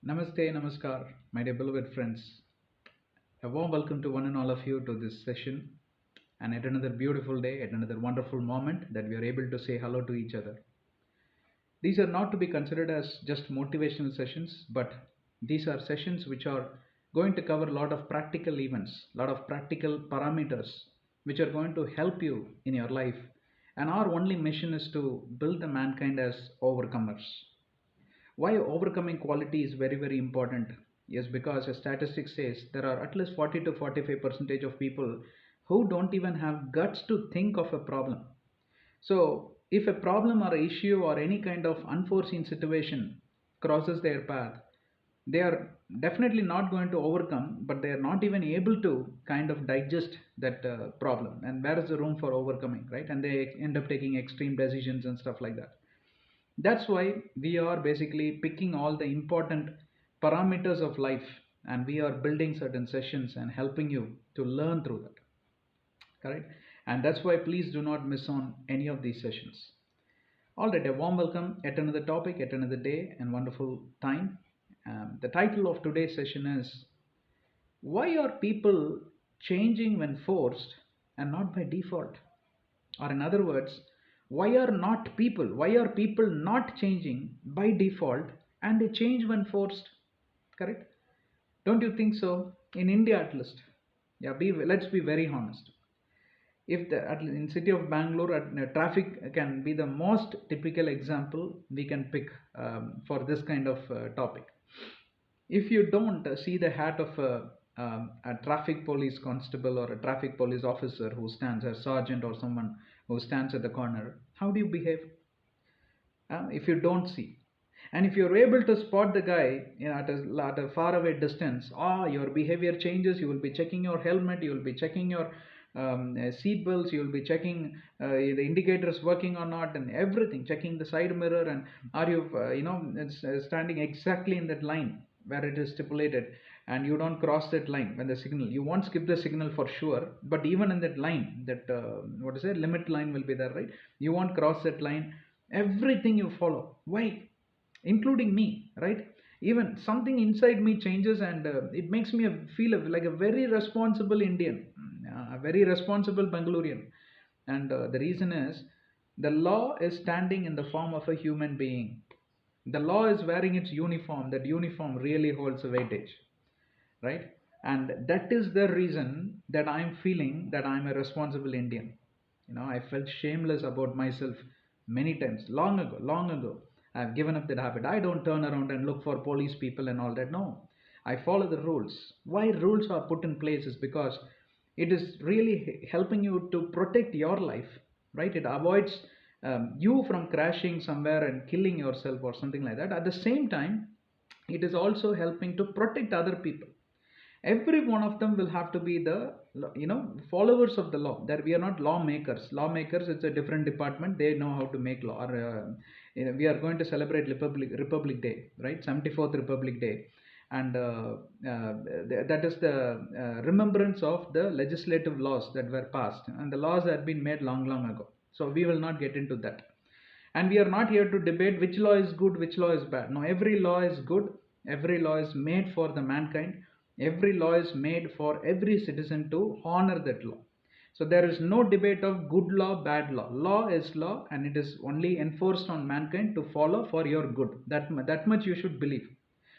Namaste, Namaskar, my dear beloved friends. A warm welcome to one and all of you to this session. And at another beautiful day, at another wonderful moment that we are able to say hello to each other. These are not to be considered as just motivational sessions, but these are sessions which are going to cover a lot of practical events, a lot of practical parameters which are going to help you in your life. And our only mission is to build the mankind as overcomers. Why overcoming quality is very important? Yes, because a statistic says there are at least 40 to 45 percentage of people who don't even have guts to think of a problem. So if a problem or issue or any kind of unforeseen situation crosses their path, they are definitely not going to overcome, but they are not even able to kind of digest that problem. And where is the room for overcoming, right? And they end up taking extreme decisions and stuff like that. That's why we are basically picking all the important parameters of life, and we are building certain sessions and helping you to learn through that. Correct? And that's why please do not miss on any of these sessions. All right, a warm welcome at another topic, at another day, and wonderful time. The title of today's session is Why Are People Changing When Forced and Not by Default? Or in other words, why are people not changing by default and they change when forced? Correct? Don't you think so? In India at least. Yeah, let's be very honest. If the in city of Bangalore, traffic can be the most typical example we can pick for this kind of topic. If you don't see the hat of a traffic police constable or a traffic police officer who stands, a sergeant or someone who stands at the corner, how do you behave? If you don't see, and if you're able to spot the guy, at a far away distance, your behavior changes. You will be checking your helmet, you will be checking your seat belts, you will be checking the indicators working or not, and everything, checking the side mirror, and are you standing exactly in that line where it is stipulated, and you don't cross that line when the signal, you won't skip the signal for sure, but even in that line, that what is it, limit line will be there, right? You won't cross that line. Everything you follow. Why? Including me, right? Even something inside me changes, and it makes me feel like a very responsible Indian, a very responsible Bangalorean. And the reason is the law is standing in the form of a human being. The law is wearing its uniform. That uniform really holds a weightage, right? And that is the reason that I'm feeling that I'm a responsible Indian. I felt shameless about myself many times, long ago. I've given up that habit. I don't turn around and look for police people and all that. No, I follow the rules. Why rules are put in place is because it is really helping you to protect your life, right? It avoids you from crashing somewhere and killing yourself or something like that. At the same time, it is also helping to protect other people. Every one of them will have to be the followers of the law. That we are not lawmakers, it's a different department. They know how to make law. Or we are going to celebrate Republic Day, right? 74th Republic Day. And that is the remembrance of the legislative laws that were passed, and the laws had been made long ago, so we will not get into that. And we are not here to debate which law is good, which law is bad. No, every law is good. Every law is made for the mankind. Every law is made for every citizen to honor that law. So there is no debate of good law, bad law. Law is law, and it is only enforced on mankind to follow for your good. That much you should believe.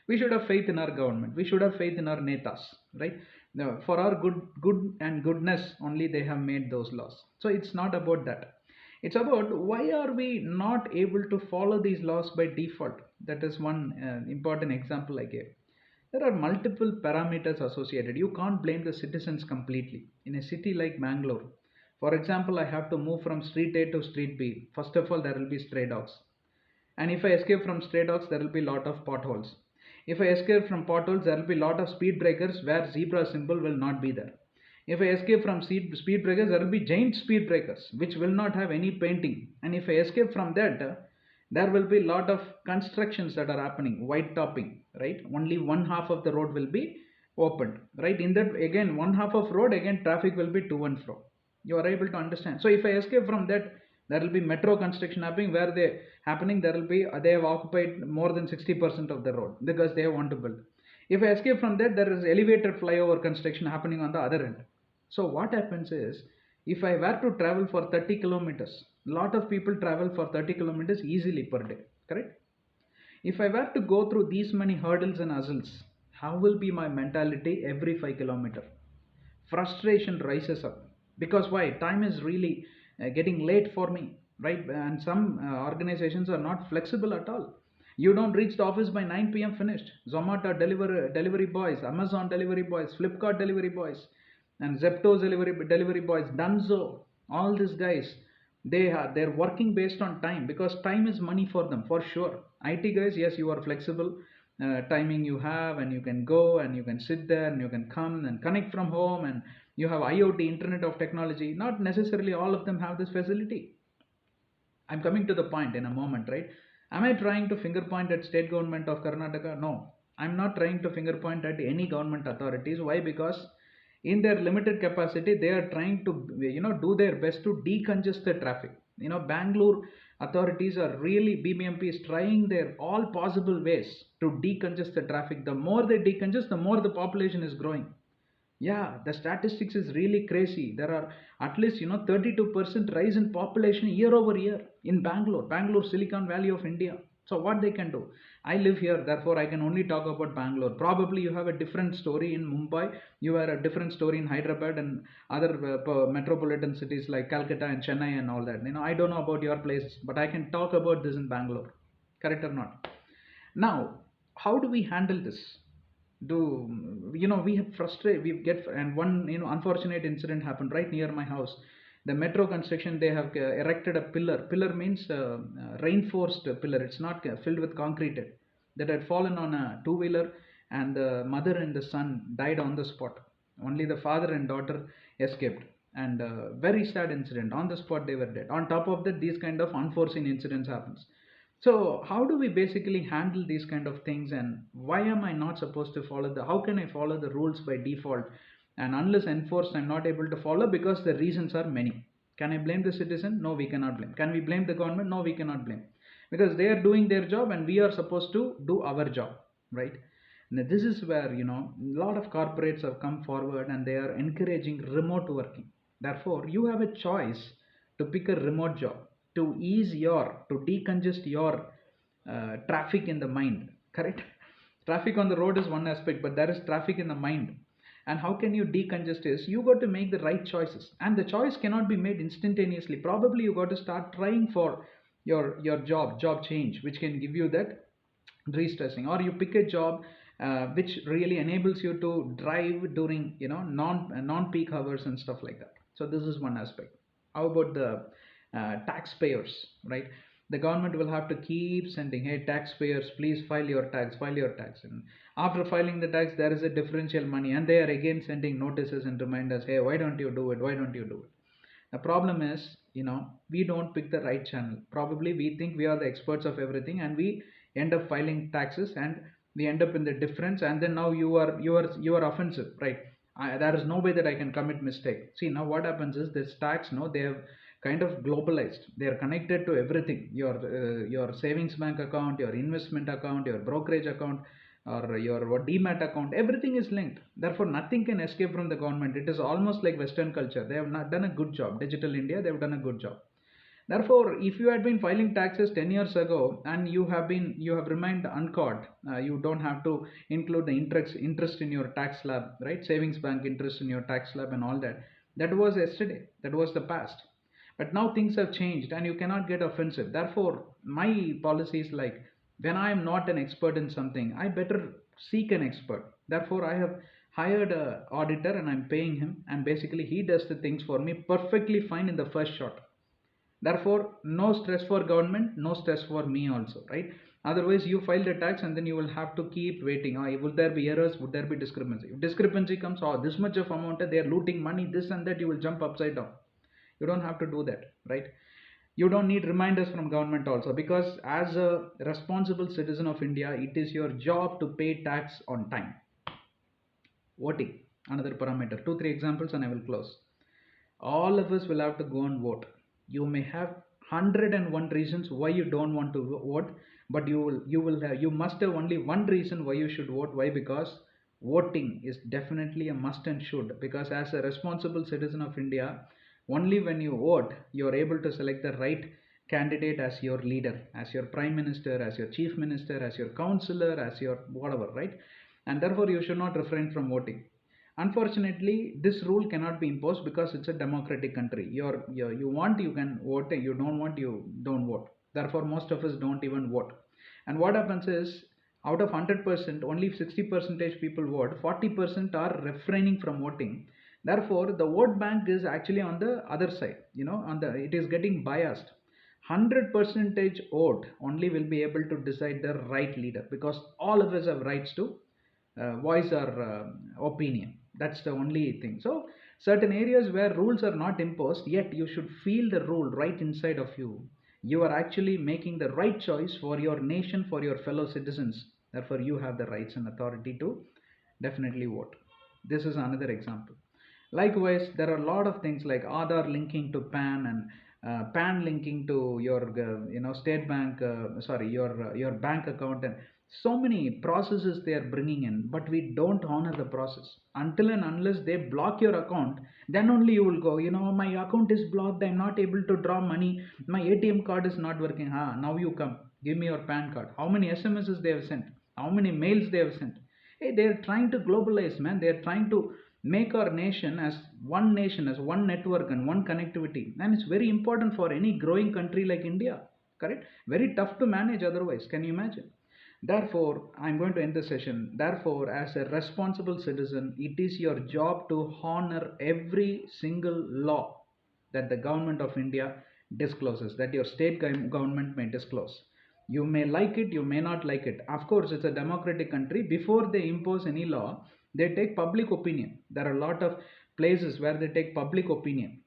We should have faith in our government. We should have faith in our netas, right? No, for our good and goodness only they have made those laws. So it's not about that. It's about why are we not able to follow these laws by default. That is one important example I gave. There are multiple parameters associated. You can't blame the citizens completely. In a city like Bangalore, for example, I have to move from street A to street B. First of all, there will be stray dogs. And if I escape from stray dogs, there will be a lot of potholes. If I escape from potholes, there will be a lot of speed breakers where zebra symbol will not be there. If I escape from speed breakers, there will be giant speed breakers which will not have any painting. And if I escape from that, there will be a lot of constructions that are happening, white topping, right? Only one half of the road will be opened, right? In that, again, one half of road, again, traffic will be to and fro. You are able to understand. So if I escape from that, There will be metro construction happening where there will be they have occupied more than 60% of the road because they want to build. If I escape from that, there is elevated flyover construction happening on the other end. So what happens is, if I were to travel for 30 kilometers, a lot of people travel for 30 kilometers easily per day, correct? If I were to go through these many hurdles and hassles, how will be my mentality every 5 kilometer? Frustration rises up, because why? Time is really getting late for me, right? And some organizations are not flexible at all. You don't reach the office by 9 p.m. finished. Zomato delivery boys, Amazon delivery boys, Flipkart delivery boys, and Zepto's delivery boys, Dunzo, all these guys, they're working based on time, because time is money for them for sure. IT guys, yes, you are flexible, timing you have, and you can go and you can sit there and you can come and connect from home, and you have IoT, internet of technology. Not necessarily all of them have this facility. I'm coming to the point in a moment, right? Am I trying to finger point at state government of Karnataka? No, I'm not trying to finger point at any government authorities. Why? Because in their limited capacity, they are trying to do their best to decongest the traffic. Bangalore authorities are really, BBMP is trying their all possible ways to decongest the traffic. The more they decongest, the more the population is growing. Yeah, the statistics is really crazy. There are at least 32% rise in population year over year in Bangalore, Silicon Valley of India. So what they can do? I live here, therefore I can only talk about Bangalore. Probably you have a different story in Mumbai. You have a different story in Hyderabad and other metropolitan cities like Calcutta and Chennai and all that. I don't know about your place, but I can talk about this in Bangalore. Correct or not? Now, how do we handle this? Do we have frustrated, we get, and one unfortunate incident happened right near my house. The metro construction, they have erected a pillar means reinforced pillar. It's not filled with concrete, that had fallen on a two wheeler, and the mother and the son died on the spot. Only the father and daughter escaped, and very sad incident. On the spot they were dead. On top of that, these kind of unforeseen incidents happens. So how do we basically handle these kind of things, and why am I not supposed to follow how can I follow the rules by default, and unless enforced I'm not able to follow because the reasons are many. Can I blame the citizen? No, we cannot blame. Can we blame the government? No, we cannot blame, because they are doing their job and we are supposed to do our job, right? Now, this is where a lot of corporates have come forward and they are encouraging remote working. Therefore, you have a choice to pick a remote job, to to decongest your traffic in the mind, correct? Traffic on the road is one aspect, but there is traffic in the mind. And how can you decongest is, you got to make the right choices, and the choice cannot be made instantaneously. Probably you got to start trying for your job change, which can give you that de-stressing, or you pick a job which really enables you to drive during non peak hours and stuff like that. So this is one aspect. How about the taxpayers, right? The government will have to keep sending, hey taxpayers, please file your tax, and after filing the tax there is a differential money, and they are again sending notices and reminders, hey, why don't you do it, why don't you do it? The problem is, we don't pick the right channel. Probably we think we are the experts of everything, and we end up filing taxes, and we end up in the difference. And then now you are offensive, right? There is no way that I can commit mistake. See, now what happens is, this tax, no, they have kind of globalized. They are connected to everything. Your savings bank account, your investment account, your brokerage account, or your what demat account, everything is linked. Therefore nothing can escape from the government. It is almost like Western culture. They have not done a good job. Digital India, they have done a good job. Therefore, if you had been filing taxes 10 years ago and you have remained uncaught, you don't have to include the interest in your tax slab, right? Savings bank interest in your tax slab and all that. That was yesterday. That was the past. But now things have changed and you cannot get offensive. Therefore, my policy is like, when I am not an expert in something, I better seek an expert. Therefore, I have hired a auditor and I'm paying him, and basically he does the things for me perfectly fine in the first shot. Therefore, no stress for government, no stress for me also, right? Otherwise, you file the tax and then you will have to keep waiting. Would there be errors? Would there be discrepancy? If discrepancy comes, this much of amount, they are looting money, this and that, you will jump upside down. You don't have to do that, right? You don't need reminders from government also, because as a responsible citizen of India, it is your job to pay tax on time. Voting, another parameter. 2 3 examples and I will close. All of us will have to go and vote. You may have 101 reasons why you don't want to vote, but you must have only one reason why you should vote. Why? Because voting is definitely a must and should, because as a responsible citizen of India, only when you vote you are able to select the right candidate as your leader, as your prime minister, as your chief minister, as your counselor, as your whatever, right? And therefore you should not refrain from voting. Unfortunately, this rule cannot be imposed because it's a democratic country. You want, you can vote, you don't want, you don't vote. Therefore, most of us don't even vote. And what happens is, out of 100%, only 60 percentage people vote, 40% are refraining from voting. Therefore, the vote bank is actually on the other side. It is getting biased. 100 percentage vote only will be able to decide the right leader, because all of us have rights to voice our opinion. That's the only thing. So certain areas where rules are not imposed, yet you should feel the rule right inside of you. You are actually making the right choice for your nation, for your fellow citizens. Therefore you have the rights and authority to definitely vote. This is another example. Likewise, there are a lot of things like Aadhaar linking to PAN, and PAN linking to your state bank, sorry, your bank account, and so many processes they are bringing in. But we don't honor the process until and unless they block your account. Then only you will go. My account is blocked. I'm not able to draw money. My ATM card is not working. Now you come. Give me your PAN card. How many SMSs they have sent? How many mails they have sent? Hey, they are trying to globalize, man. They are trying to make our nation, as one network and one connectivity. And it's very important for any growing country like India. Correct? Very tough to manage otherwise. Can you imagine? Therefore, I'm going to end the session. Therefore, as a responsible citizen, it is your job to honor every single law that the government of India discloses, that your state government may disclose. You may like it, you may not like it. Of course, it's a democratic country. Before they impose any law, they take public opinion. There are a lot of places where they take public opinion.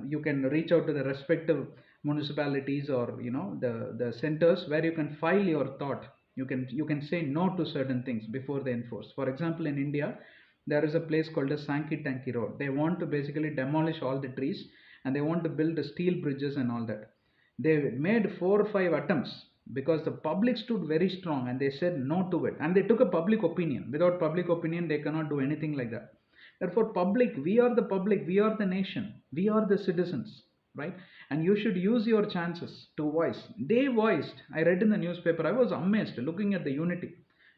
You can reach out to the respective municipalities, or the centers where you can file your thought. You can say no to certain things before they enforce. For example, in India, there is a place called as Sankey Tanky Road. They want to basically demolish all the trees, and they want to build the steel bridges and all that. They made 4 or 5 attempts because the public stood very strong and they said no to it, and they took a public opinion. Without public opinion they cannot do anything like that. Therefore, public, we are the nation, we are the citizens, right? And you should use your chances to voice. They voiced. I read in the newspaper, I was amazed looking at the unity.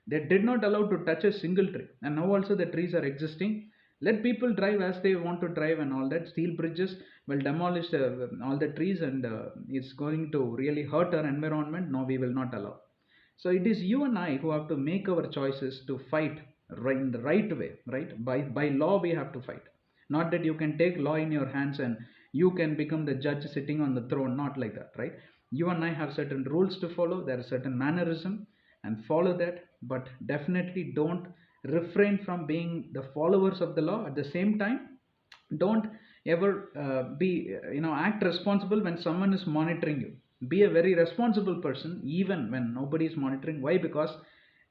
They did not allow to touch a single tree, and now also the trees are existing. Let people drive as they want to drive and all that. Steel bridges will demolish all the trees, and it's going to really hurt our environment. No, we will not allow. So it is you and I who have to make our choices to fight right in the right way, right? By law we have to fight. Not that you can take law in your hands and you can become the judge sitting on the throne. Not like that, right? You and I have certain rules to follow. There is certain mannerism, and follow that. But definitely don't refrain from being the followers of the law. At the same time, don't ever be act responsible when someone is monitoring you. Be a very responsible person even when nobody is monitoring. Why? Because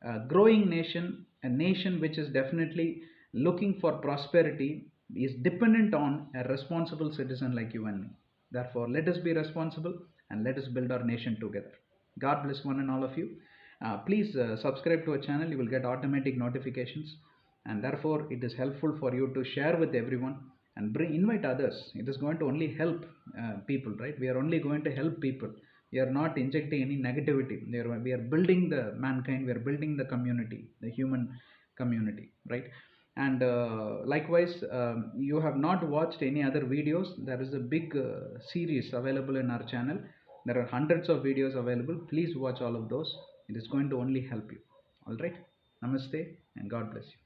a growing nation, a nation which is definitely looking for prosperity, is dependent on a responsible citizen like you and me. Therefore, let us be responsible and let us build our nation together. God bless one and all of you. Please subscribe to our channel. You will get automatic notifications, and therefore it is helpful for you to share with everyone and invite others. It is going to only help people, right? We are only going to help people. We are not injecting any negativity. We are building the mankind. We are building the community, the human community, right? And likewise, you have not watched any other videos. There is a big series available in our channel. There are hundreds of videos available. Please watch all of those. It is going to only help you. All right. Namaste and God bless you.